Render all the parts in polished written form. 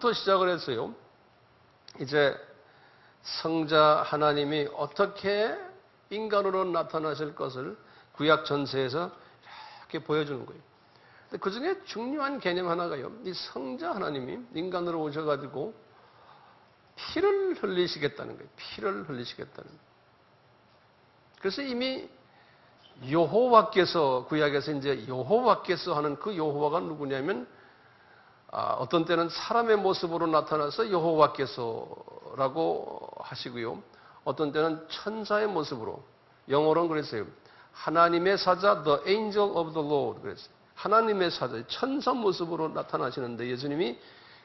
그때부터 시작을 했어요. 이제 성자 하나님이 어떻게 인간으로 나타나실 것을 구약 전세에서 이렇게 보여주는 거예요. 그 중에 중요한 개념 하나가요. 이 성자 하나님이 인간으로 오셔가지고 피를 흘리시겠다는 거예요. 피를 흘리시겠다는 거예요. 그래서 이미 여호와께서 구약에서 이제 여호와께서 하는 그 여호와가 누구냐면 어떤 때는 사람의 모습으로 나타나서 여호와께서라고 하시고요. 어떤 때는 천사의 모습으로 영어로는 그랬어요. 하나님의 사자, the angel of the Lord 그랬어요. 하나님의 사자, 천사 모습으로 나타나시는데 예수님이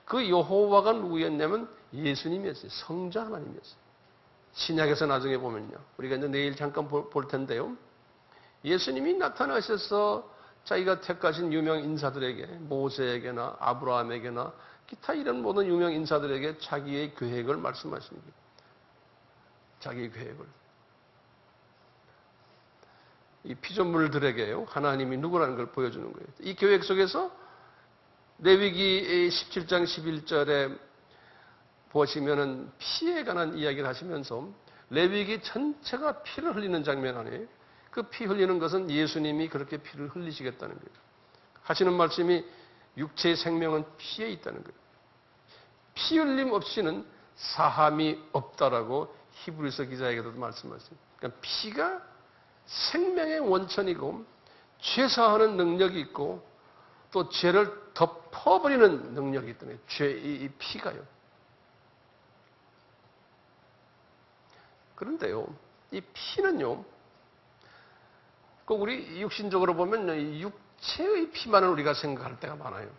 그 여호와가 누구였냐면 예수님이었어요. 성자 하나님이었어요. 신약에서 나중에 보면요. 우리가 이제 내일 잠깐 볼 텐데요. 예수님이 나타나셔서 자기가 택하신 유명 인사들에게 모세에게나 아브라함에게나 기타 이런 모든 유명 인사들에게 자기의 계획을 말씀하십니다. 자기의 계획을. 이 피조물들에게요. 하나님이 누구라는 걸 보여주는 거예요. 이 계획 속에서 레위기 17장 11절에 보시면은 피에 관한 이야기를 하시면서 레위기 전체가 피를 흘리는 장면 아니에요. 그 피 흘리는 것은 예수님이 그렇게 피를 흘리시겠다는 거예요. 하시는 말씀이 육체의 생명은 피에 있다는 거예요. 피 흘림 없이는 사함이 없다라고 히브리서 기자에게도 말씀하셨습니다. 그러니까 피가 생명의 원천이고 죄사하는 능력이 있고 또 죄를 덮어버리는 능력이 있다는 거예요. 이 피가요. 그런데요, 이 피는요, 우리 육신적으로 보면 육체의 피만을 우리가 생각할 때가 많아요.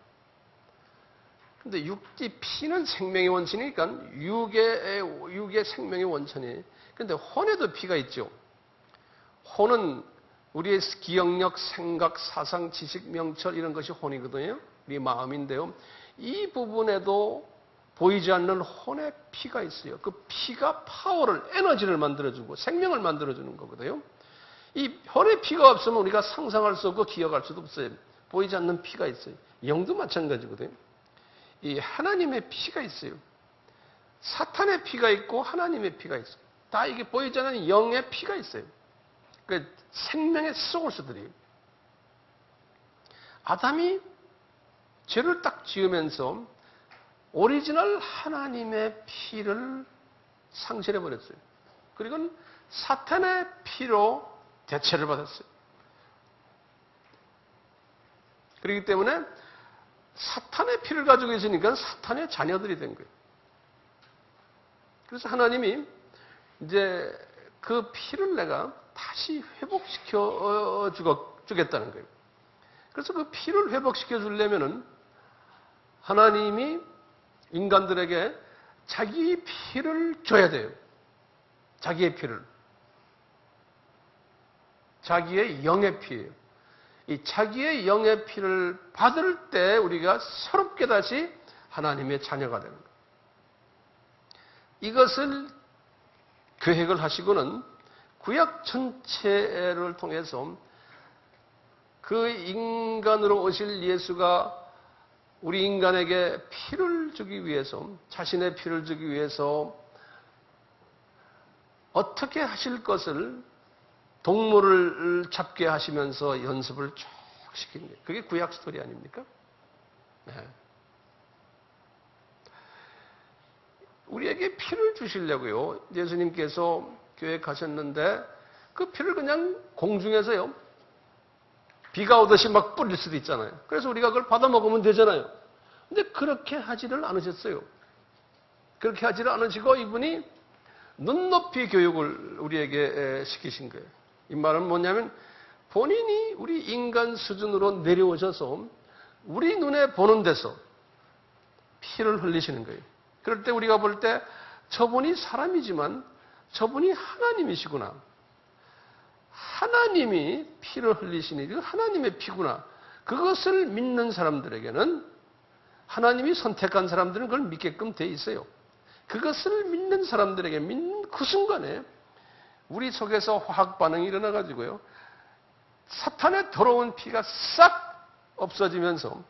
근데 이 피는 생명의 원천이니까 육의 생명의 원천이에요. 그런데 혼에도 피가 있죠. 혼은 우리의 기억력, 생각, 사상, 지식, 명철 이런 것이 혼이거든요. 우리 마음인데요. 이 부분에도 보이지 않는 혼의 피가 있어요. 그 피가 파워를, 에너지를 만들어주고 생명을 만들어주는 거거든요. 이 혼의 피가 없으면 우리가 상상할 수 없고 기억할 수도 없어요. 보이지 않는 피가 있어요. 영도 마찬가지거든요. 이 하나님의 피가 있어요. 사탄의 피가 있고 하나님의 피가 있어요. 다 이게 보이지 않는 영의 피가 있어요. 그 생명의 소울스들이에요. 아담이 죄를 딱 지으면서 오리지널 하나님의 피를 상실해버렸어요. 그리고 사탄의 피로 대체를 받았어요. 그렇기 때문에 사탄의 피를 가지고 있으니까 사탄의 자녀들이 된 거예요. 그래서 하나님이 이제 그 피를 내가 다시 회복시켜 주겠다는 거예요. 그래서 그 피를 회복시켜 주려면은 하나님이 인간들에게 자기 피를 줘야 돼요. 자기의 피를. 자기의 영의 피예요. 이 자기의 영의 피를 받을 때 우리가 새롭게 다시 하나님의 자녀가 되는 거예요. 이것을 계획을 하시고는 구약 전체를 통해서 그 인간으로 오실 예수가 우리 인간에게 피를 주기 위해서, 자신의 피를 주기 위해서 어떻게 하실 것을 동물을 잡게 하시면서 연습을 쭉 시킨 거예요. 그게 구약 스토리 아닙니까? 네. 우리에게 피를 주시려고요. 예수님께서 계획하셨는데 그 피를 그냥 공중에서요. 비가 오듯이 막 뿌릴 수도 있잖아요. 그래서 우리가 그걸 받아 먹으면 되잖아요. 근데 그렇게 하지를 않으셨어요. 그렇게 하지를 않으시고 이분이 눈높이 교육을 우리에게 시키신 거예요. 이 말은 뭐냐면 본인이 우리 인간 수준으로 내려오셔서 우리 눈에 보는 데서 피를 흘리시는 거예요. 그럴 때 우리가 볼 때 저분이 사람이지만 저분이 하나님이시구나. 하나님이 피를 흘리시니 하나님의 피구나. 그것을 믿는 사람들에게는 하나님이 선택한 사람들은 그걸 믿게끔 돼 있어요. 그것을 믿는 사람들에게 믿는 그 순간에 우리 속에서 화학 반응이 일어나가지고요. 사탄의 더러운 피가 싹 없어지면서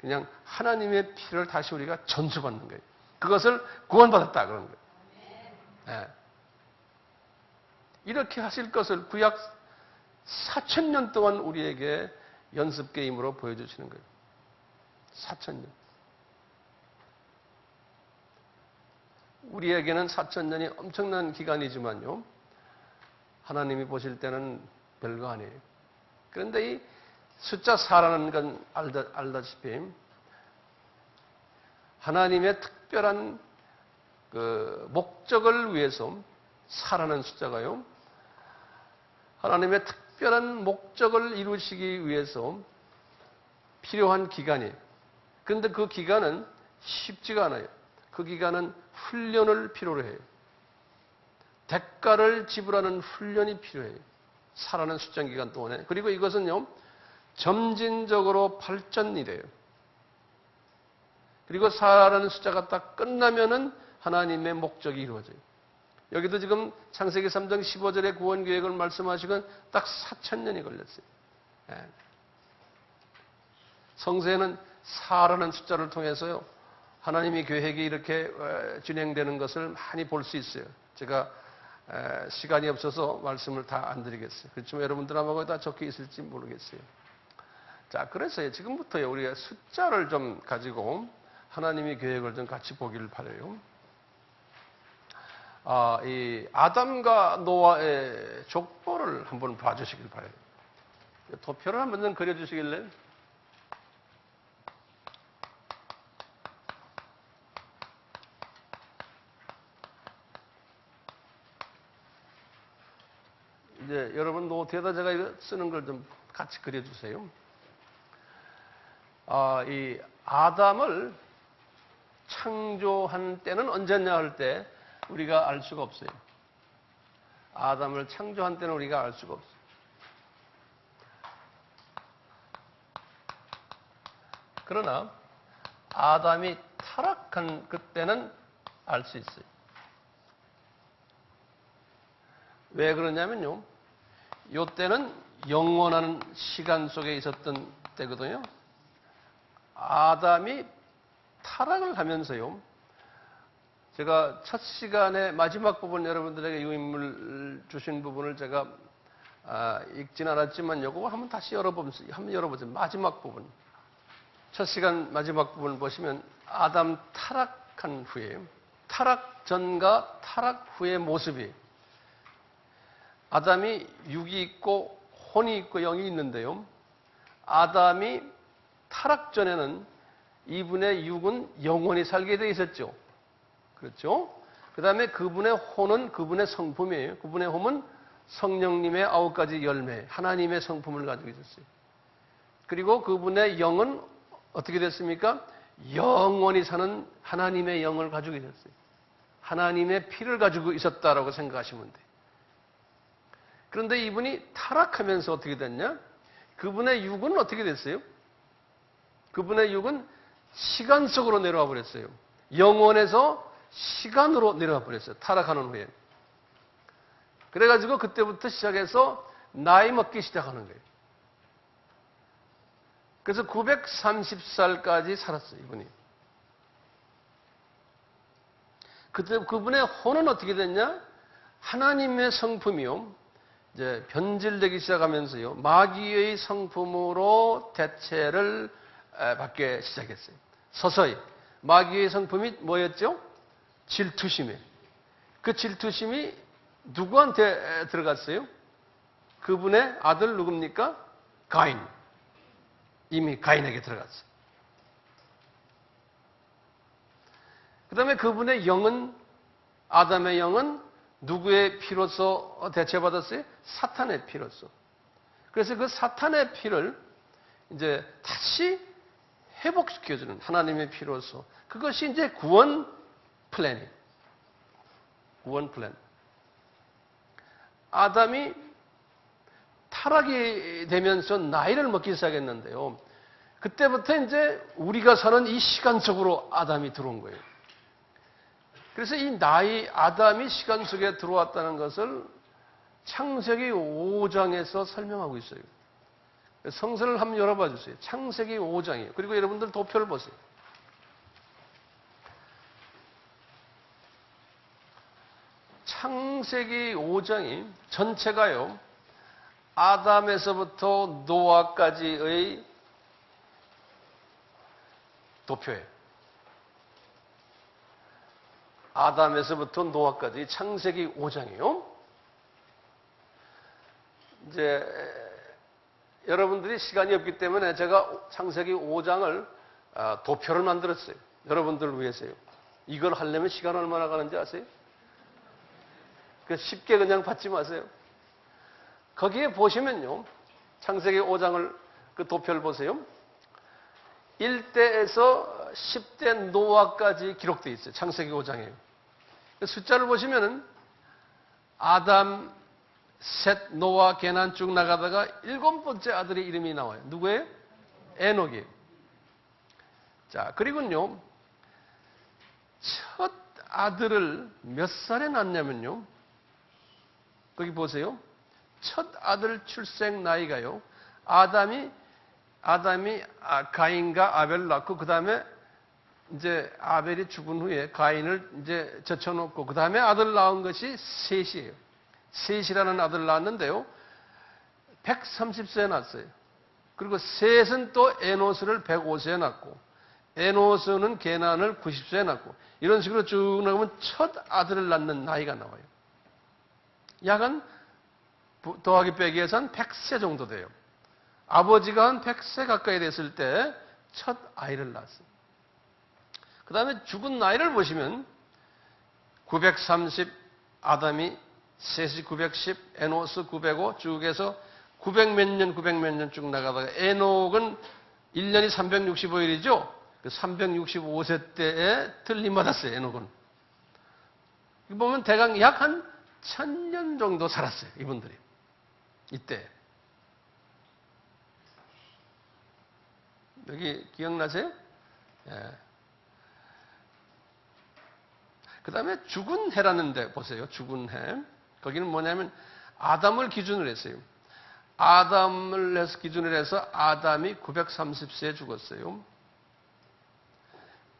그냥 하나님의 피를 다시 우리가 전수받는 거예요. 그것을 구원받았다 그러는 거예요. 네. 이렇게 하실 것을 구약 4,000년 동안 우리에게 연습 게임으로 보여주시는 거예요. 4,000년. 우리에게는 4,000년이 엄청난 기간이지만요. 하나님이 보실 때는 별거 아니에요. 그런데 이 숫자 4라는 건 알다시피 하나님의 특별한 그 목적을 위해서 4라는 숫자가요. 하나님의 특별한 목적을 이루시기 위해서 필요한 기간이에요. 그런데 그 기간은 쉽지가 않아요. 그 기간은 훈련을 필요로 해요. 대가를 지불하는 훈련이 필요해요. 4라는 숫자 기간 동안에. 그리고 이것은요. 점진적으로 발전이 돼요. 그리고 4라는 숫자가 딱 끝나면은 하나님의 목적이 이루어져요. 여기도 지금 창세기 3장 15절의 구원 계획을 말씀하시건 딱 4,000년이 걸렸어요. 예. 성서에는 4라는 숫자를 통해서요. 하나님의 계획이 이렇게 진행되는 것을 많이 볼 수 있어요. 제가 시간이 없어서 말씀을 다 안 드리겠어요. 그렇지만 여러분들 아마 거기 다 적혀 있을지 모르겠어요. 자, 그래서 지금부터요, 우리가 숫자를 좀 가지고 하나님의 계획을 좀 같이 보기를 바라요. 이 아담과 노아의 족보를 한번 봐주시길 바라요. 도표를 한번 좀 그려주시길래. 이제 여러분 노트에다 제가 이거 쓰는 걸 좀 같이 그려주세요. 이 아담을 창조한 때는 언제냐 할 때 우리가 알 수가 없어요. 아담을 창조한 때는 우리가 알 수가 없어요. 그러나 아담이 타락한 그때는 알 수 있어요. 왜 그러냐면요. 이때는 영원한 시간 속에 있었던 때거든요. 아담이 타락을 하면서요. 제가 첫 시간에 마지막 부분 여러분들에게 유인물 주신 부분을 제가 읽진 않았지만 요거 한번 다시 열어보세요. 마지막 부분. 첫 시간 마지막 부분을 보시면 아담 타락한 후에 타락 전과 타락 후의 모습이 아담이 육이 있고 혼이 있고 영이 있는데요. 아담이 타락 전에는 이분의 육은 영원히 살게 돼 있었죠. 그렇죠? 그 다음에 그분의 혼은 그분의 성품이에요. 그분의 혼은 성령님의 9가지 열매, 하나님의 성품을 가지고 있었어요. 그리고 그분의 영은 어떻게 됐습니까? 영원히 사는 하나님의 영을 가지고 있었어요. 하나님의 피를 가지고 있었다라고 생각하시면 돼요. 그런데 이분이 타락하면서 어떻게 됐냐? 그분의 육은 어떻게 됐어요? 그분의 육은 시간 속으로 내려와 버렸어요. 영원에서 시간으로 내려와 버렸어요. 타락하는 후에. 그래가지고 그때부터 시작해서 나이 먹기 시작하는 거예요. 그래서 930살까지 살았어요, 이분이. 그때 그분의 혼은 어떻게 됐냐? 하나님의 성품이요. 이제 변질되기 시작하면서요. 마귀의 성품으로 대체를 받기 시작했어요. 서서히. 마귀의 성품이 뭐였죠? 질투심이에요. 그 질투심이 누구한테 들어갔어요? 그분의 아들 누굽니까? 가인. 이미 가인에게 들어갔어요. 그 다음에 그분의 영은, 아담의 영은 누구의 피로서 대체받았어요? 사탄의 피로서. 그래서 그 사탄의 피를 이제 다시 회복시켜주는 하나님의 피로서. 그것이 이제 구원 플랜이에요. 구원 플랜. 아담이 타락이 되면서 나이를 먹기 시작했는데요. 그때부터 이제 우리가 사는 이 시간 속으로 아담이 들어온 거예요. 그래서 이 나이, 아담이 시간 속에 들어왔다는 것을 창세기 5장에서 설명하고 있어요. 성서를 한번 열어봐 주세요. 창세기 5장이에요. 그리고 여러분들 도표를 보세요. 창세기 5장이 전체가요, 아담에서부터 노아까지의 도표예요. 아담에서부터 노아까지 창세기 5장이요. 이제 여러분들이 시간이 없기 때문에 제가 창세기 5장을 도표를 만들었어요. 여러분들을 위해서요. 이걸 하려면 시간 얼마나 가는지 아세요? 쉽게 그냥 받지 마세요. 거기에 보시면요, 창세기 5장을 그 도표를 보세요. 1대에서 10대 노아까지 기록되어 있어요. 창세기 5장에. 숫자를 보시면은 아담, 셋, 노아, 게난 쭉 나가다가 7번째 아들의 이름이 나와요. 누구예요? 에녹이에요. 자, 그리고요, 첫 아들을 몇 살에 낳냐면요, 거기 보세요. 첫 아들 출생 나이가요, 아담이 가인과 아벨을 낳고, 그 다음에 이제 아벨이 죽은 후에 가인을 이제 젖혀놓고, 그 다음에 아들 낳은 것이 셋이에요. 셋이라는 아들을 낳았는데요, 130세에 낳았어요. 그리고 셋은 또 에노스를 105세에 낳고, 에노스는 게난을 90세에 낳고, 이런 식으로 쭉 나가면 첫 아들을 낳는 나이가 나와요. 약 한 더하기 빼기해서 한 100세 정도 돼요. 아버지가 한 100세 가까이 됐을 때 첫 아이를 낳았어요. 그 다음에 죽은 나이를 보시면 930, 아담이, 셋이 910, 에노스 905, 쭉 해서 900 몇 년 쭉 나가다가 에녹은 1년이 365일이죠. 그 365세 때에 틀림받았어요. 에녹은. 보면 대강 약 한 1000년 정도 살았어요. 이분들이. 이때. 여기 기억나세요? 예. 그 다음에 죽은 해라는 데 보세요. 죽은 해. 거기는 뭐냐면 아담을 기준으로 했어요. 아담을 해서 기준으로 해서 아담이 930세에 죽었어요.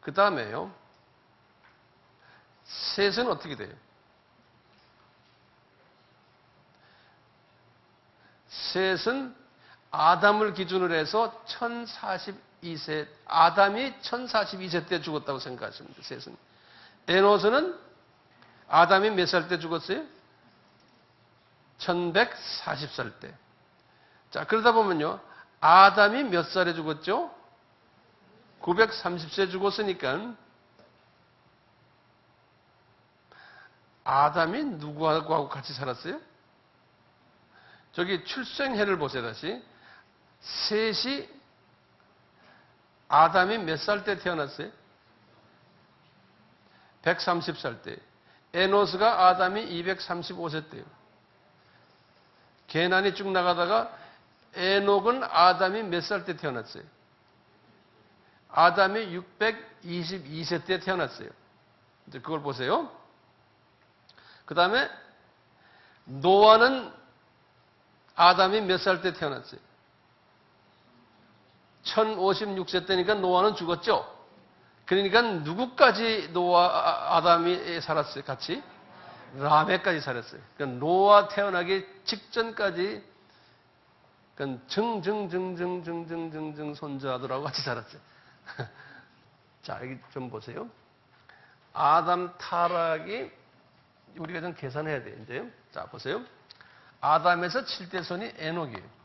그 다음에요, 셋은 어떻게 돼요? 셋은 아담을 기준으로 해서 1042세, 아담이 1042세 때 죽었다고 생각하시면 돼요. 셋은. 에노스는 아담이 몇 살 때 죽었어요? 1140살 때. 자, 그러다 보면요, 아담이 몇 살에 죽었죠? 930세 죽었으니까 아담이 누구하고 같이 살았어요? 저기 출생해를 보세요. 다시. 셋이 아담이 몇 살 때 태어났어요? 130살 때. 에노스가 아담이 235세 때요. 게난이 쭉 나가다가 에녹은 아담이 몇 살 때 태어났어요? 아담이 622세 때 태어났어요. 이제 그걸 보세요. 그 다음에 노아는 아담이 몇 살 때 태어났어요? 1056세 때니까 노아는 죽었죠? 그러니까 누구까지 아담이 살았어요? 같이? 라멕까지 살았어요. 그러니까 노아 태어나기 직전까지 증 손자들하고 같이 살았어요. 자, 여기 좀 보세요. 아담 타락이 우리가 좀 계산해야 돼요. 이제요. 자, 보세요. 아담에서 7대 손이 에녹이에요.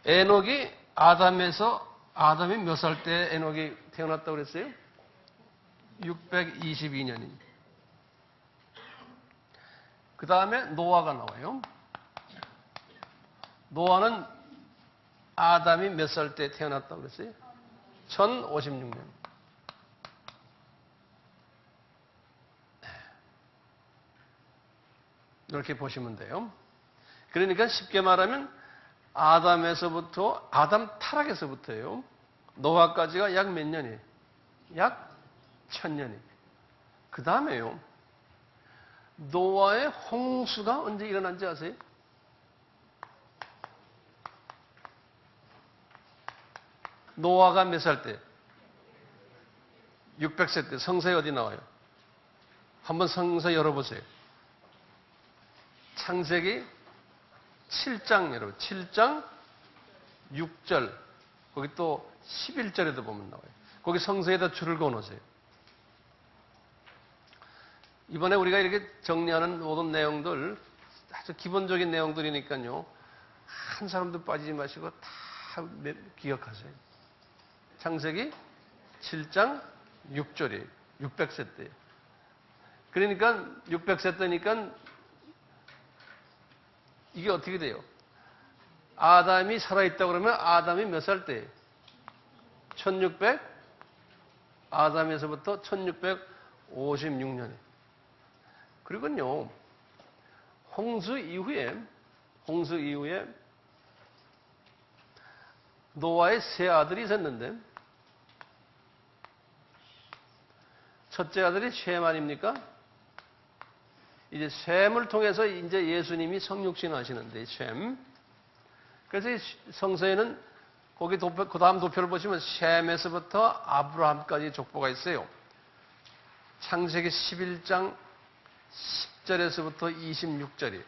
에녹이 아담이 몇 살 때 에녹이 태어났다고 그랬어요? 622년입니다. 그 다음에 노아가 나와요. 노아는 아담이 몇 살 때 태어났다고 그랬어요? 1056년. 이렇게 보시면 돼요. 그러니까 쉽게 말하면 아담 타락에서부터예요. 노아까지가 약 몇 년이에요? 약 1000년이에요. 그 다음에요. 노아의 홍수가 언제 일어난지 아세요? 노아가 몇 살 때? 600세 때. 성서에 어디 나와요? 한번 성서 열어보세요. 창세기 7장 여러분. 7장 6절. 거기 또 11절에도 보면 나와요. 거기 성서에다 줄을 그어놓으세요. 이번에 우리가 이렇게 정리하는 모든 내용들 아주 기본적인 내용들이니까요. 한 사람도 빠지지 마시고 다 기억하세요. 창세기 7장 6절이에요. 600세 때. 그러니까 600세 때니까 이게 어떻게 돼요? 아담이 살아있다고 그러면 아담이 몇 살 때? 1600? 아담에서부터 1656년에. 그리고요, 홍수 이후에 노아의 세 아들이 있었는데, 첫째 아들이 셈 아닙니까? 이제 셈을 통해서 이제 예수님이 성육신 하시는데, 셈. 그래서 이 성서에는 거기 그 다음 도표를 보시면 셈에서부터 아브라함까지 족보가 있어요. 창세기 11장 10절에서부터 26절이에요.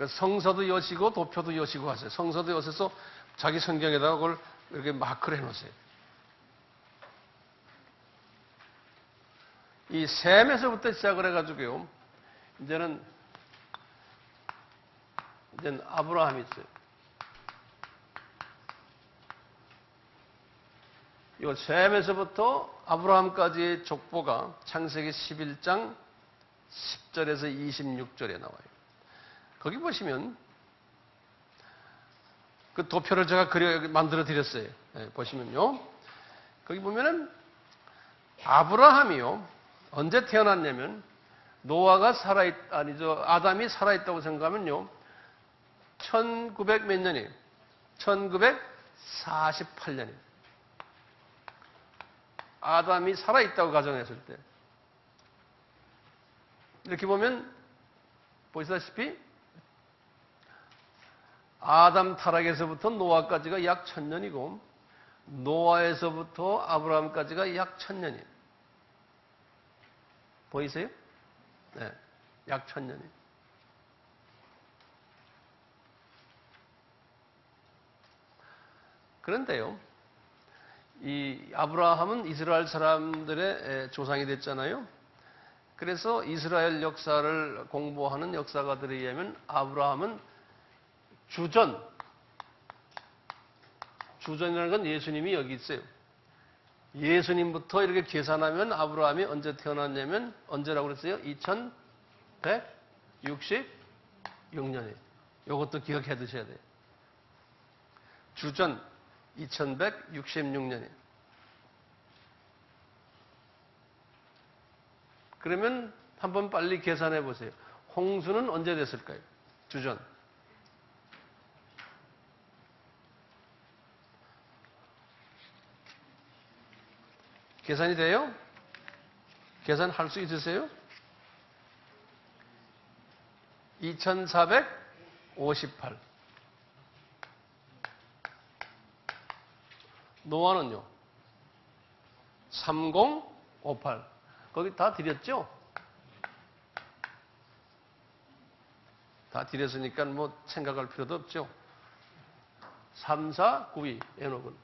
성서도 여시고 도표도 여시고 하세요. 성서도 여셔서 자기 성경에다가 그걸 이렇게 마크를 해놓으세요. 이 셈에서부터 시작을 해가지고요. 이제는 아브라함이 있어요. 이 셈에서부터 아브라함까지의 족보가 창세기 11장 10절에서 26절에 나와요. 거기 보시면 그 도표를 제가 만들어 드렸어요. 네, 보시면요. 거기 보면은 아브라함이요. 언제 태어났냐면 노아가 아담이 살아있다고 생각하면요. 1900 몇 년이에요? 1948년이에요. 아담이 살아있다고 가정했을 때. 이렇게 보면 보시다시피 아담 타락에서부터 노아까지가 약 1000년이고 노아에서부터 아브라함까지가 약 1000년이에요. 보이세요? 네, 약 1000년이에요. 그런데요, 이 아브라함은 이스라엘 사람들의 조상이 됐잖아요. 그래서 이스라엘 역사를 공부하는 역사가들에 의하면 아브라함은 주전이라는 건 예수님이 여기 있어요. 예수님부터 이렇게 계산하면 아브라함이 언제 태어났냐면 언제라고 그랬어요? 2166년에. 이것도 기억해 두셔야 돼요. 주전 2166년에. 그러면 한번 빨리 계산해 보세요. 홍수는 언제 됐을까요? 주전. 계산이 돼요? 계산할 수 있으세요? 2458. 노아는요? 3058. 거기 다 드렸죠? 다 드렸으니까 뭐 생각할 필요도 없죠? 3492 에녹은.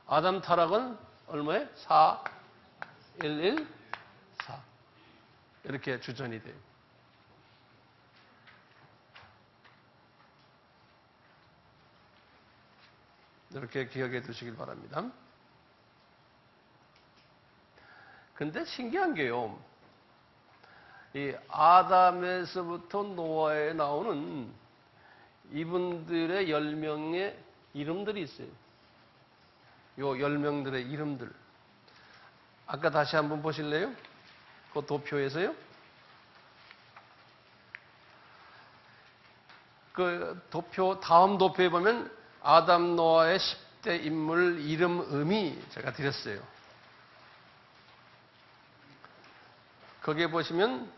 아담 타락은 얼마에? 4114. 이렇게 주전이 돼요. 이렇게 기억해 두시길 바랍니다. 근데 신기한 게요. 이 아담에서부터 노아에 나오는 이분들의 10명의 이름들이 있어요. 요 10명들의 이름들. 아까 다시 한번 보실래요? 그 도표에서요. 그 도표, 다음 도표에 보면 아담 노아의 10대 인물 이름음이 제가 드렸어요. 거기에 보시면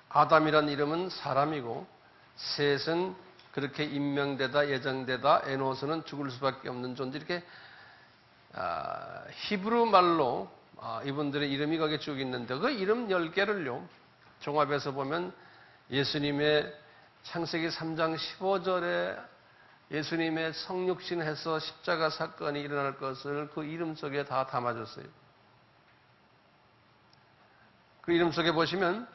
아담이란 이름은 사람이고 셋은 그렇게 임명되다 예정되다 에노스는 죽을 수밖에 없는 존재 이렇게 히브리 말로 이분들의 이름이 거기에 쭉 있는데 그 이름 10개를요 종합해서 보면 예수님의 창세기 3장 15절에 예수님의 성육신해서 십자가 사건이 일어날 것을 그 이름 속에 다 담아줬어요. 그 이름 속에 보시면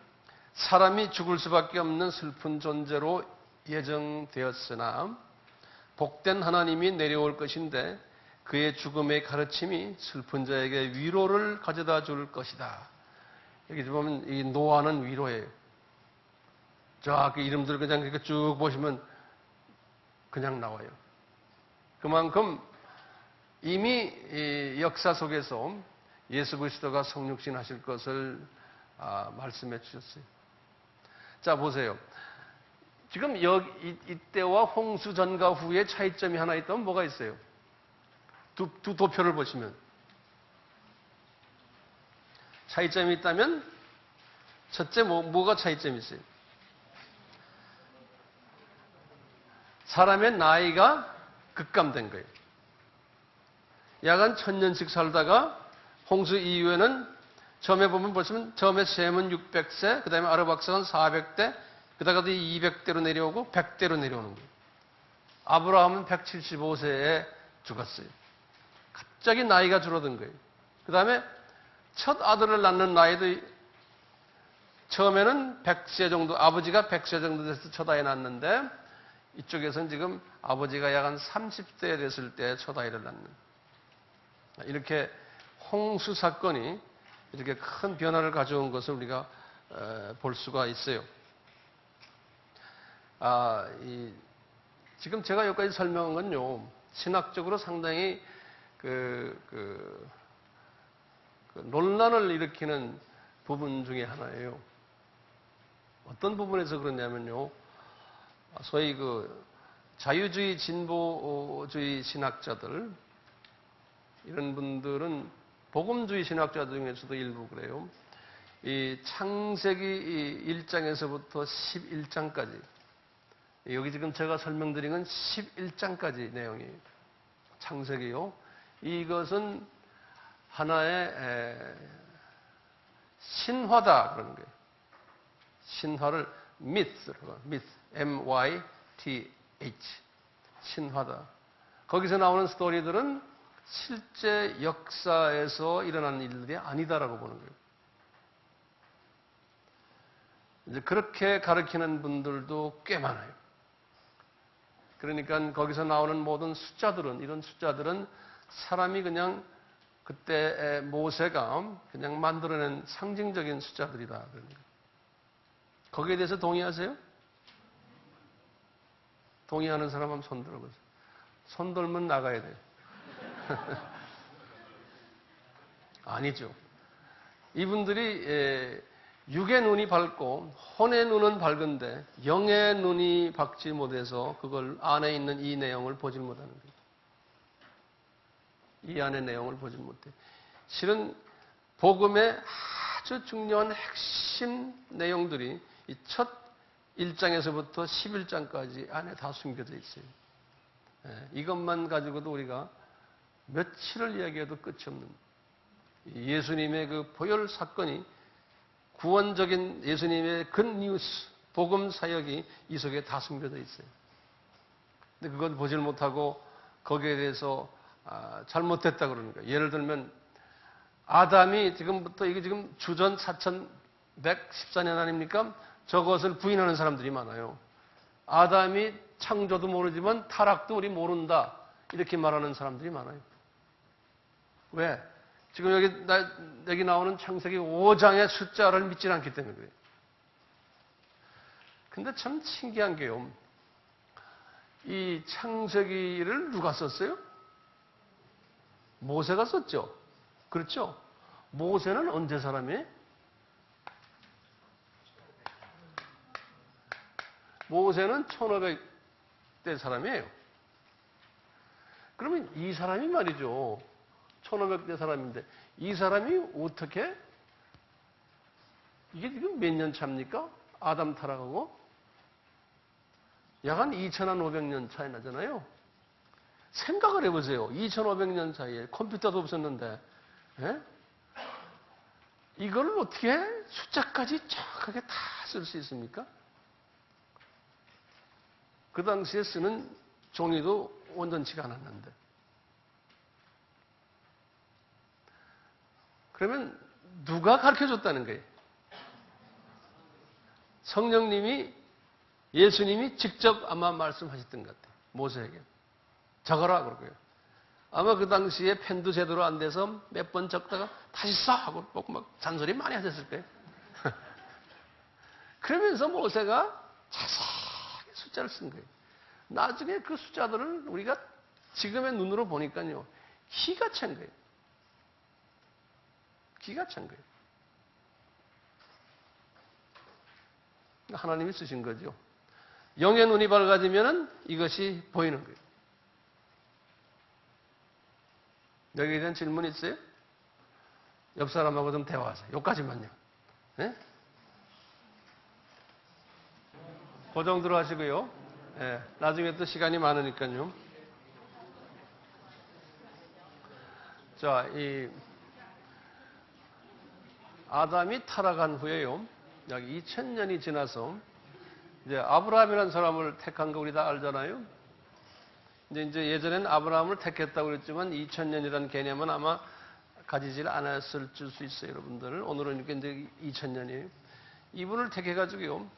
사람이 죽을 수밖에 없는 슬픈 존재로 예정되었으나 복된 하나님이 내려올 것인데 그의 죽음의 가르침이 슬픈 자에게 위로를 가져다 줄 것이다. 여기 보면 이 노아는 위로예요. 그 이름들 그냥 이렇게 쭉 보시면 그냥 나와요. 그만큼 이미 이 역사 속에서 예수 그리스도가 성육신 하실 것을 말씀해 주셨어요. 자, 보세요. 지금 이때와 홍수 전과 후에 차이점이 하나 있다면 뭐가 있어요? 두 도표를 보시면. 차이점이 있다면, 첫째, 뭐가 차이점이 있어요? 사람의 나이가 급감된 거예요. 약 한 1000년씩 살다가 홍수 이후에는 처음에 보시면 처음에 셈은 600세, 그 다음에 아르박사는 400대, 그다가도 200대로 내려오고 100대로 내려오는 거예요. 아브라함은 175세에 죽었어요. 갑자기 나이가 줄어든 거예요. 그 다음에 첫 아들을 낳는 나이도 처음에는 100세 정도, 아버지가 100세 정도 돼서 첫 아이 낳는데 이쪽에서는 지금 아버지가 약 한 30대 됐을 때 첫 아이를 낳는. 이렇게 홍수 사건이 이렇게 큰 변화를 가져온 것을 우리가 볼 수가 있어요. 지금 제가 여기까지 설명한 건요, 신학적으로 상당히 논란을 일으키는 부분 중에 하나예요. 어떤 부분에서 그러냐면요, 소위 자유주의, 진보주의 신학자들, 이런 분들은 복음주의 신학자들 중에서도 일부 그래요. 이 창세기 1장에서부터 11장까지, 여기 지금 제가 설명드린 건 11장까지 내용이에요. 창세기요. 이것은 하나의 신화다 그러는 거예요. 신화를 myth라고, myth, M-Y-T-H, 신화다. 거기서 나오는 스토리들은 실제 역사에서 일어난 일들이 아니다라고 보는 거예요. 이제 그렇게 가르치는 분들도 꽤 많아요. 그러니까 거기서 나오는 모든 숫자들은, 이런 숫자들은 사람이 그냥 그때 모세가 그냥 만들어낸 상징적인 숫자들이다. 그러는 거예요. 거기에 대해서 동의하세요? 동의하는 사람 한번 손 들어보세요. 손 들면 나가야 돼요. 아니죠. 이분들이 육의 눈이 밝고 혼의 눈은 밝은데 영의 눈이 밝지 못해서 그걸 안에 있는 이 내용을 보질 못하는 거예요. 이 안의 내용을 보질 못해. 실은 복음의 아주 중요한 핵심 내용들이 이 첫 1장에서부터 11장까지 안에 다 숨겨져 있어요. 이것만 가지고도 우리가 며칠을 이야기해도 끝이 없는 예수님의 그 보혈 사건이, 구원적인 예수님의 굿뉴스, 복음 사역이 이 속에 다 숨겨져 있어요. 근데 그걸 보질 못하고 거기에 대해서 잘못됐다 그러는 거예요. 예를 들면 아담이 지금부터, 이게 지금 주전 4114년 아닙니까? 저것을 부인하는 사람들이 많아요. 아담이 창조도 모르지만 타락도 우리 모른다, 이렇게 말하는 사람들이 많아요. 왜? 지금 여기 나오는 창세기 5장의 숫자를 믿지 않기 때문에 그래요. 근데 참 신기한 게요, 이 창세기를 누가 썼어요? 모세가 썼죠. 그렇죠? 모세는 언제 사람이에요? 모세는 1500대 사람이에요. 그러면 이 사람이 말이죠, 1500대 사람인데 이 사람이 어떻게, 이게 지금 몇 년 차입니까? 아담 타락하고 약 한 2,500년 차이 나잖아요. 생각을 해보세요. 2,500년 사이에 컴퓨터도 없었는데, 예? 이걸 어떻게 숫자까지 정확하게 다 쓸 수 있습니까? 그 당시에 쓰는 종이도 온전치가 않았는데. 그러면 누가 가르쳐 줬다는 거예요? 성령님이, 예수님이 직접 아마 말씀하셨던 것 같아요. 모세에게. 적어라, 그러고요. 아마 그 당시에 펜도 제대로 안 돼서 몇 번 적다가 다시 써! 하고 막 잔소리 많이 하셨을 거예요. 그러면서 모세가 자세하게 숫자를 쓴 거예요. 나중에 그 숫자들을 우리가 지금의 눈으로 보니까요, 기가 찬 거예요. 기가 찬 거예요. 하나님이 쓰신 거죠. 영의 눈이 밝아지면은 이것이 보이는 거예요. 여기에 대한 질문 있어요? 옆 사람하고 좀 대화하세요. 여기까지만요. 네? 그 정도로 하시고요. 네, 나중에 또 시간이 많으니까요. 자, 이 아담이 타락한 후에요. 약 2000년이 지나서 이제 아브라함이라는 사람을 택한 거 우리 다 알잖아요. 이제 예전엔 아브라함을 택했다고 그랬지만 2000년이라는 개념은 아마 가지질 않았을 수 있어요, 여러분들. 오늘은 이제 2000년이에요. 이분을 택해가지고요.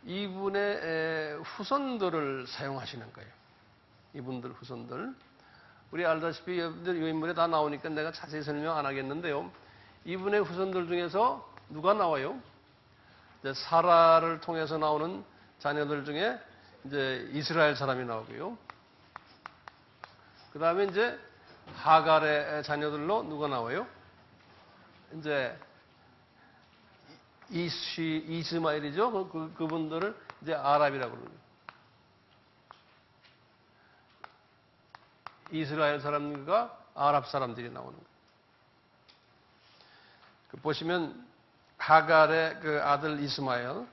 이분의 후손들을 사용하시는 거예요. 이분들 후손들. 우리 알다시피 이 인물에 다 나오니까 내가 자세히 설명 안 하겠는데요. 이분의 후손들 중에서 누가 나와요? 이제 사라를 통해서 나오는 자녀들 중에 이제 이스라엘 사람이 나오고요. 그 다음에 이제 하갈의 자녀들로 누가 나와요? 이제 이스마엘이죠. 그분들을 이제 아랍이라고 그러는 거예요. 이스라엘 사람과 아랍 사람들이 나오는 거예요. 보시면 하갈의 그 아들 이스마엘의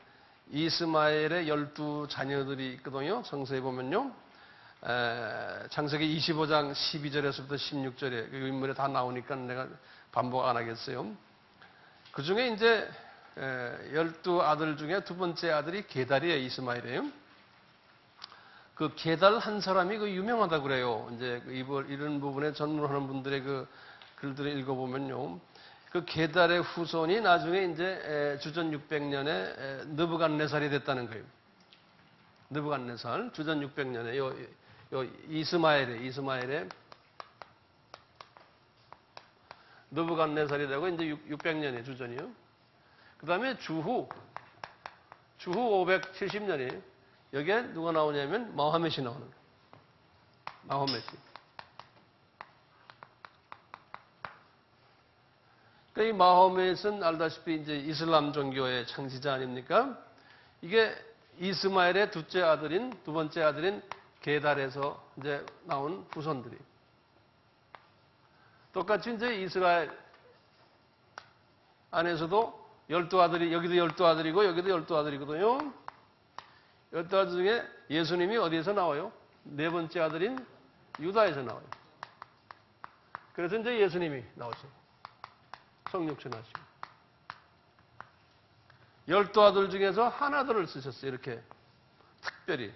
12자녀들이 있거든요. 성서에 보면요. 창세기 25장 12절에서부터 16절에 그 인물에 다 나오니까 내가 반복 안 하겠어요. 그 중에 이제 12아들 중에 두 번째 아들이 게달이에요. 이스마엘이에요. 그 게달 한 사람이 그 유명하다고 그래요. 이제 이런 부분에 전문하는 분들의 그 글들을 읽어보면요. 그 게달의 후손이 나중에 이제 주전 600년에 느부갓네살이 됐다는 거예요. 느부갓네살 주전 600년에 요 이스마엘의 느부갓네살이 되고 이제 600년에 주전이요. 그 다음에 주후 570년이 여기에 누가 나오냐면 마호멧이 나오는 거예요. 마호멧이. 그러니까 이 마호멧은 알다시피 이제 이슬람 종교의 창시자 아닙니까? 이게 이스마엘의 두 번째 아들인 게달에서 이제 나온 후손들이. 똑같이 이제 이스라엘 안에서도 12아들이, 여기도 12아들이고 여기도 12아들이거든요. 12아들 중에 예수님이 어디에서 나와요? 네 번째 아들인 유다에서 나와요. 그래서 이제 예수님이 나오죠. 성육신하시고. 12아들 중에서 하나들을 쓰셨어요. 이렇게 특별히.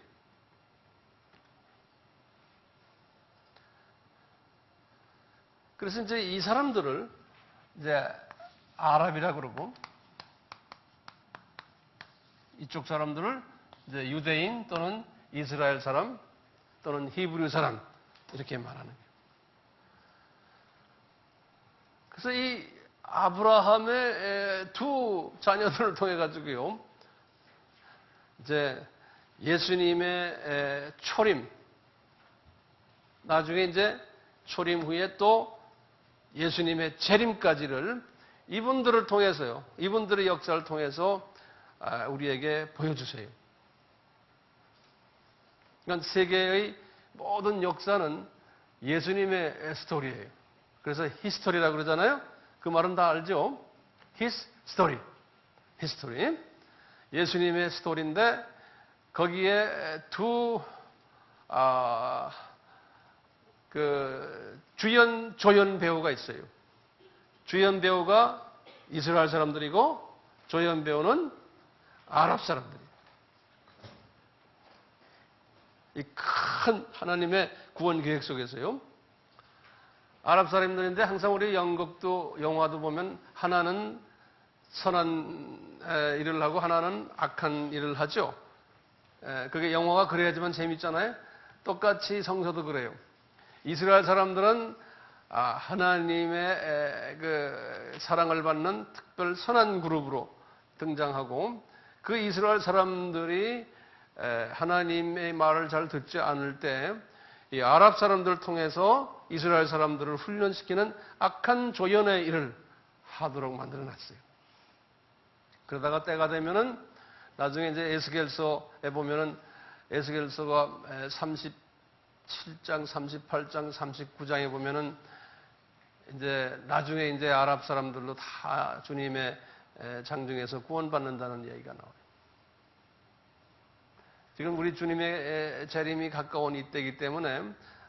그래서 이제 이 사람들을 이제 아랍이라 그러고 이쪽 사람들을 이제 유대인 또는 이스라엘 사람 또는 히브리 사람 이렇게 말하는 거예요. 그래서 이 아브라함의 두 자녀들을 통해 가지고요. 이제 예수님의 초림 나중에 이제 초림 후에 또 예수님의 재림까지를 이분들을 통해서요. 이분들의 역사를 통해서 우리에게 보여주세요. 그러니까 세계의 모든 역사는 예수님의 스토리예요. 그래서 히스토리라고 그러잖아요. 그 말은 다 알죠? His story. 히스토리. 예수님의 스토리인데 거기에 주연, 조연 배우가 있어요. 주연 배우가 이스라엘 사람들이고 조연 배우는 아랍 사람들이에요. 이 큰 하나님의 구원 계획 속에서요. 아랍 사람들인데 항상 우리 연극도 영화도 보면 하나는 선한 일을 하고 하나는 악한 일을 하죠. 그게 영화가 그래야지만 재밌잖아요. 똑같이 성서도 그래요. 이스라엘 사람들은 하나님의 그 사랑을 받는 특별 선한 그룹으로 등장하고 그 이스라엘 사람들이 하나님의 말을 잘 듣지 않을 때 이 아랍 사람들을 통해서 이스라엘 사람들을 훈련시키는 악한 조연의 일을 하도록 만들어놨어요. 그러다가 때가 되면은 나중에 이제 에스겔서에 보면은 에스겔서가 37장, 38장, 39장에 보면은 이제 나중에 이제 아랍 사람들로 다 주님의 장중에서 구원받는다는 이야기가 나와요. 지금 우리 주님의 재림이 가까운 이때이기 때문에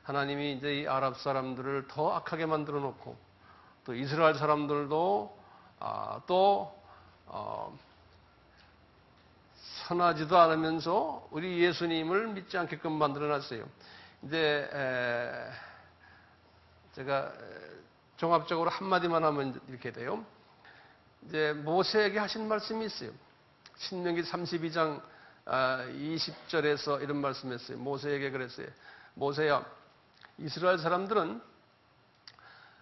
하나님이 이제 이 아랍 사람들을 더 악하게 만들어 놓고 또 이스라엘 사람들도 선하지도 않으면서 우리 예수님을 믿지 않게끔 만들어 놨어요. 이제 제가 종합적으로 한마디만 하면 이렇게 돼요. 이제 모세에게 하신 말씀이 있어요. 신명기 32장 20절에서 이런 말씀했어요. 모세에게 그랬어요. 모세야, 이스라엘 사람들은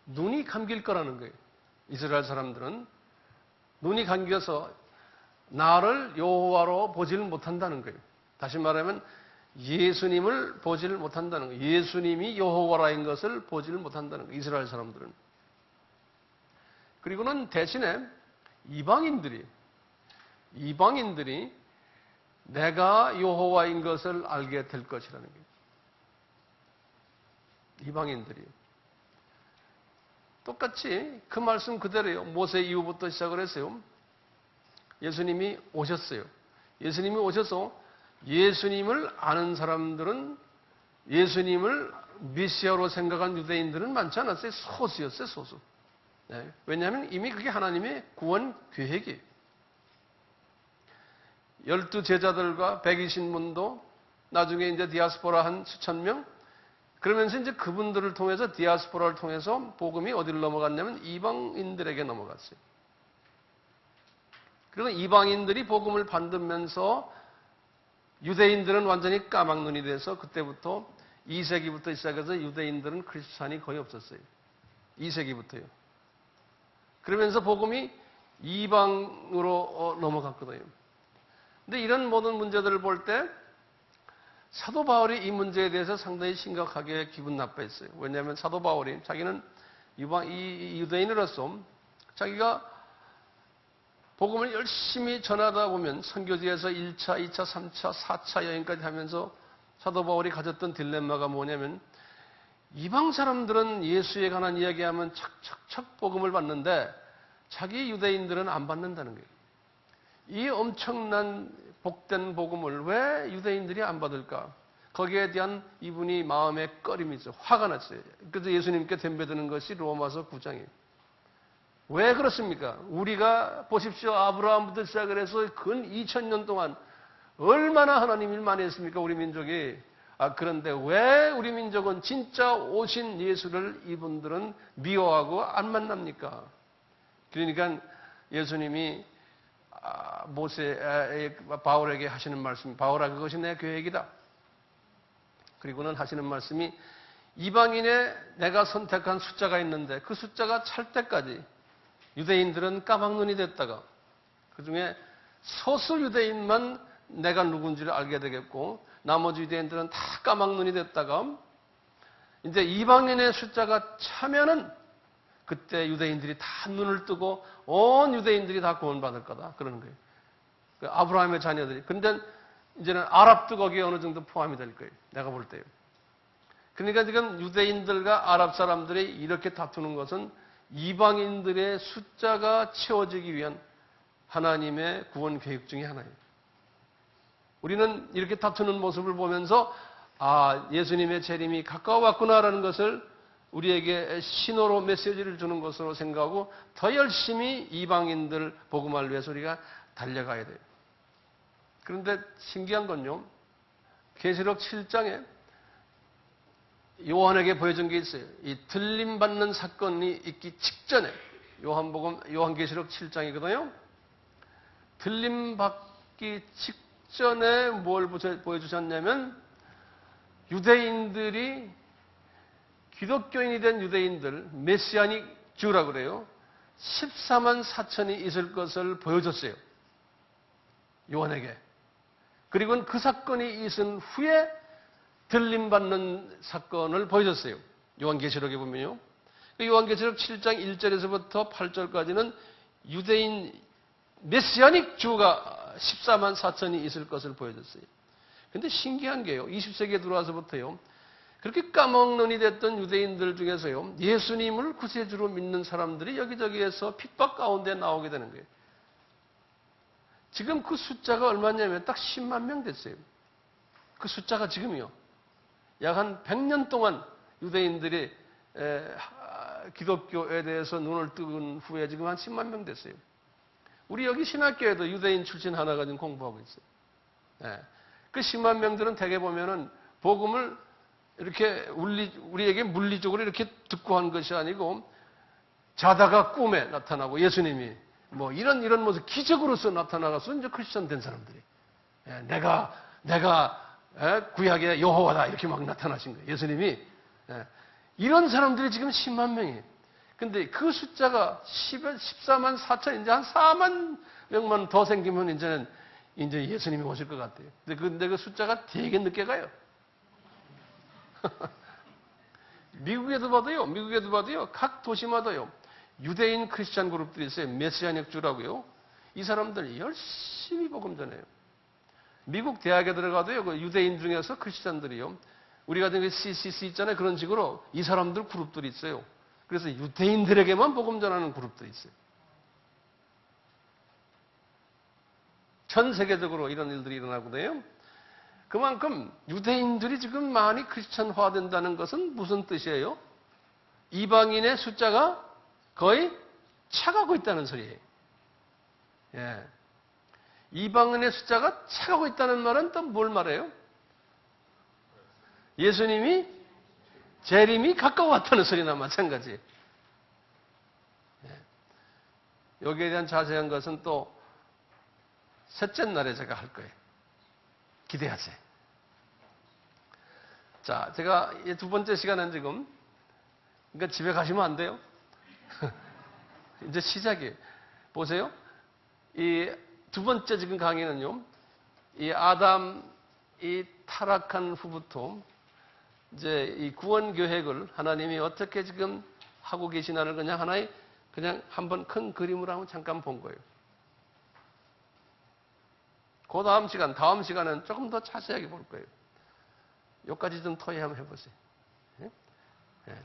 눈이 감길 거라는 거예요. 이스라엘 사람들은 눈이 감겨서 나를 여호와로 보지를 못한다는 거예요. 다시 말하면 예수님을 보지를 못한다는 거예요. 예수님이 여호와라인 것을 보지를 못한다는 거예요. 이스라엘 사람들은. 그리고는 대신에 이방인들이 내가 여호와인 것을 알게 될 것이라는 거예요. 이방인들이. 똑같이 그 말씀 그대로예요. 모세 이후부터 시작을 했어요. 예수님이 오셨어요. 예수님이 오셔서 예수님을 아는 사람들은 예수님을 메시아로 생각한 유대인들은 많지 않았어요. 소수였어요, 소수. 네. 왜냐하면 이미 그게 하나님의 구원 계획이에요. 12 제자들과 120문도 나중에 이제 디아스포라 한 수천 명 그러면서 이제 그분들을 통해서 디아스포라를 통해서 복음이 어디를 넘어갔냐면 이방인들에게 넘어갔어요. 그리고 이방인들이 복음을 받으면서 유대인들은 완전히 까막눈이 돼서 그때부터 2세기부터 시작해서 유대인들은 크리스찬이 거의 없었어요. 2세기부터요. 그러면서 복음이 이방으로 넘어갔거든요. 근데 이런 모든 문제들을 볼 때 사도 바울이 이 문제에 대해서 상당히 심각하게 기분 나빠했어요. 왜냐하면 사도 바울이 자기는 이 유대인으로서 자기가 복음을 열심히 전하다 보면 선교지에서 1차, 2차, 3차, 4차 여행까지 하면서 사도 바울이 가졌던 딜레마가 뭐냐면 이방 사람들은 예수에 관한 이야기하면 척척척 복음을 받는데 자기 유대인들은 안 받는다는 거예요. 이 엄청난 복된 복음을 왜 유대인들이 안 받을까? 거기에 대한 이분이 마음에 꺼림이 있어요. 화가 났어요. 그래서 예수님께 덤벼드는 것이 로마서 9장이에요. 왜 그렇습니까? 우리가 보십시오. 아브라함부터 시작을 해서 근 2000년 동안 얼마나 하나님 일 많이 했습니까? 우리 민족이. 그런데 왜 우리 민족은 진짜 오신 예수를 이분들은 미워하고 안 만납니까? 그러니까 예수님이 바울에게 하시는 말씀, 바울아 그것이 내 계획이다. 그리고는 하시는 말씀이 이방인의 내가 선택한 숫자가 있는데 그 숫자가 찰 때까지 유대인들은 까막눈이 됐다가 그중에 소수 유대인만 내가 누군지를 알게 되겠고 나머지 유대인들은 다 까막눈이 됐다가 이제 이방인의 숫자가 차면은 그때 유대인들이 다 눈을 뜨고 온 유대인들이 다 구원받을 거다. 그러는 거예요. 아브라함의 자녀들이. 근데 이제는 아랍도 거기에 어느 정도 포함이 될 거예요. 내가 볼 때요. 그러니까 지금 유대인들과 아랍 사람들이 이렇게 다투는 것은 이방인들의 숫자가 채워지기 위한 하나님의 구원 계획 중에 하나예요. 우리는 이렇게 다투는 모습을 보면서 아, 예수님의 재림이 가까워왔구나라는 것을 우리에게 신호로 메시지를 주는 것으로 생각하고 더 열심히 이방인들 복음을 위해서 우리가 달려가야 돼요. 그런데 신기한 건요. 계시록 7장에 요한에게 보여준 게 있어요. 이 들림받는 사건이 있기 직전에 요한계시록 7장이거든요. 들림받기 직전에 뭘 보여주셨냐면 유대인들이 기독교인이 된 유대인들 메시아닉 주라 그래요. 14만 4천이 있을 것을 보여줬어요. 요한에게. 그리고 그 사건이 있은 후에 들림받는 사건을 보여줬어요. 요한계시록에 보면요. 요한계시록 7장 1절에서부터 8절까지는 유대인 메시아닉 주가 14만 4천이 있을 것을 보여줬어요. 그런데 신기한 게요. 20세기에 들어와서부터요. 그렇게 까먹는이 됐던 유대인들 중에서요. 예수님을 구세주로 믿는 사람들이 여기저기에서 핍박 가운데 나오게 되는 거예요. 지금 그 숫자가 얼마냐면 딱 10만 명 됐어요. 그 숫자가 지금이요. 약 한 100년 동안 유대인들이 기독교에 대해서 눈을 뜨은 후에 지금 한 10만 명 됐어요. 우리 여기 신학교에도 유대인 출신 하나가 지금 공부하고 있어요. 그 10만 명들은 대개 보면은 복음을 이렇게 우리에게 물리적으로 이렇게 듣고 한 것이 아니고 자다가 꿈에 나타나고 예수님이 뭐 이런 모습 기적으로서 나타나가서 이제 크리스천 된 사람들이 내가 구약의 여호와다 이렇게 막 나타나신 거예요. 예수님이 이런 사람들이 지금 10만 명이에요. 근데 그 숫자가 14만 4천 이제 한 4만 명만 더 생기면 이제 예수님이 오실 것 같아요. 근데 그 숫자가 되게 늦게 가요. 미국에도 봐도요, 각 도시마다요, 유대인 크리스찬 그룹들이 있어요. 메시아닉 주라고요. 이 사람들이 열심히 복음 전해요. 미국 대학에 들어가도요, 그 유대인 중에서 크리스찬들이요, 우리가 지금 CCC 있잖아요. 그런 식으로 이 사람들 그룹들이 있어요. 그래서 유대인들에게만 복음 전하는 그룹들이 있어요. 전 세계적으로 이런 일들이 일어나거든요. 그만큼 유대인들이 지금 많이 크리스천화된다는 것은 무슨 뜻이에요? 이방인의 숫자가 거의 차가고 있다는 소리예요. 예. 이방인의 숫자가 차가고 있다는 말은 또 뭘 말해요? 예수님이 재림이 가까워왔다는 소리나 마찬가지. 예. 여기에 대한 자세한 것은 또 셋째 날에 제가 할 거예요. 기대하세요. 자, 제가 두 번째 시간은 지금, 그러니까 집에 가시면 안 돼요. 이제 시작이에요. 보세요. 이 두 번째 지금 강의는요, 이 아담이 타락한 후부터 이제 이 구원 계획을 하나님이 어떻게 지금 하고 계시나를 그냥 한번 큰 그림으로 한번 잠깐 본 거예요. 그 다음 시간은 조금 더 자세하게 볼 거예요. 여기까지 좀 토의 한번 해보세요. 예? 예.